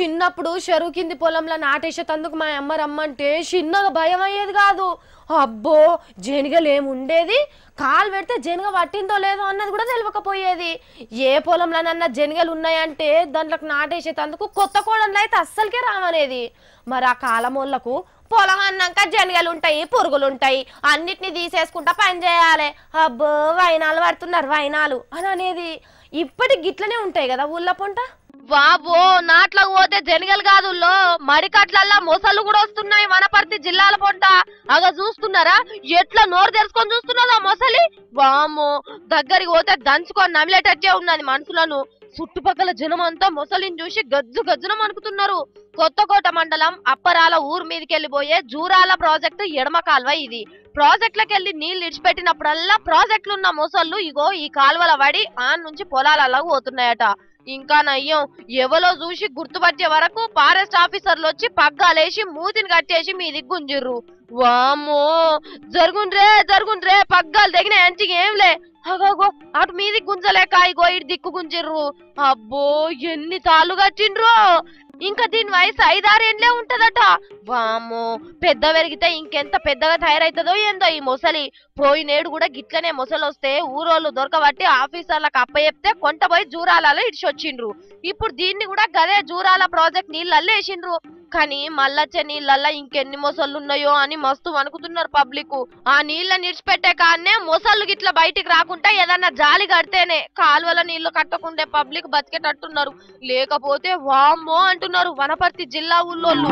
చిన్నప్పుడు చెరువు కింది పొలంలో నాటేసేటందుకు మా అమ్మ రమ్మంటే చిన్నగా భయం అయ్యేది కాదు. అబ్బో జేనిగలు ఏముండేది, కాలు పెడితే జనగ పట్టిందో లేదో అన్నది కూడా తెలియకపోయేది. ఏ పొలంలోనన్నా జనగలు ఉన్నాయంటే దాంట్లోకి నాటేసేటందుకు కొత్త కోడళ్ళు అయితే అస్సలకే రావనేది. మరి ఆ కాలమోళ్లకు పొలం అన్నాక జనగలు ఉంటాయి, పురుగులు ఉంటాయి, అన్నిటినీ తీసేసుకుంటా పని చేయాలి. అబ్బో వైనాలు పడుతున్నారు వైనాలు అని అనేది. ఇప్పటికి గిట్లనే ఉంటాయి కదా ఊళ్ళో పొంట. బాబో నాట్లకు పోతే జనగలు కాదు, మడికట్లల్లా మొసళ్ళు కూడా వస్తున్నాయి వనపర్తి జిల్లాల పొంట. అగ చూస్తున్నారా ఎట్లా నోరు తెరుచుకొని చూస్తున్నదా మొసలి. వామ్మో దగ్గరికి పోతే దంచుకొని నమిలేటట్టే ఉన్నది మనుషులను. చుట్టుపక్కల జనం అంతా మొసలిని చూసి గజ్జు గజ్జున మనుకుతున్నారు. కొత్తకోట మండలం అప్పరాల ఊరు మీదకెళ్లిపోయే జూరాల ప్రాజెక్టు ఎడమ కాల్వ ఇది. ప్రాజెక్టులకెళ్లి నీళ్లు ఇడిచిపెట్టినప్పుడల్లా ప్రాజెక్టులు ఉన్న మొసళ్ళు ఇగో ఈ కాల్వల పడి ఆన్ నుంచి పొలాలలో పోతున్నాయట. ఇంకా నయ్యం ఎవలో చూసి గుర్తుపట్టే వరకు ఫారెస్ట్ ఆఫీసర్లు వచ్చి పగ్గాలేసి మూతిని కట్టేసి మీది గుంజిర్రు. వామ్మో జరుగుండ్రే పగ్గాలు తెగిన అంటికి ఏంలే. అగోగో అటు మీది గుంజలేక ఇగో ఇటు దిక్కు గుంజిర్రు. అబ్బో ఎన్ని తాళ్ళు కట్టిండ్రో. ఇంకా దీని వయసు 5-6 ఏండ్లే ఉంటదట. వామ్మో పెద్ద పెరిగితే ఇంకెంత పెద్దగా తయారైతుందో ఏందో ఈ మొసలి. పోయినేడు కూడా గిట్లనే మొసలు వస్తే ఊరోళ్ళు దొరకబట్టి ఆఫీసర్లకు అప్పచెప్తే కొంటపోయి జూరాలలో ఇడిచొచ్చిండ్రు. ఇప్పుడు దీన్ని కూడా గదే జూరాల ప్రాజెక్ట్ నీళ్ళల్లో వేసిండ్రు. కానీ మళ్ళొచ్చే నీళ్ళల్లో ఇంకెన్ని మొసళ్ళు ఉన్నాయో అని మస్తు వణుకుతున్నారు పబ్లిక్. ఆ నీళ్ళని ఇడిచిపెట్టే కాన్నే మొసళ్ళు గిట్ల బయటికి రాకుండా ఏదన్నా జాలి కడితేనే కాలువల నీళ్లు కట్టకుండే పబ్లిక్ బతికేటట్టున్నారు. లేకపోతే వామ్మో అంటున్నారు వనపర్తి జిల్లా ఊళ్ళోళ్ళు.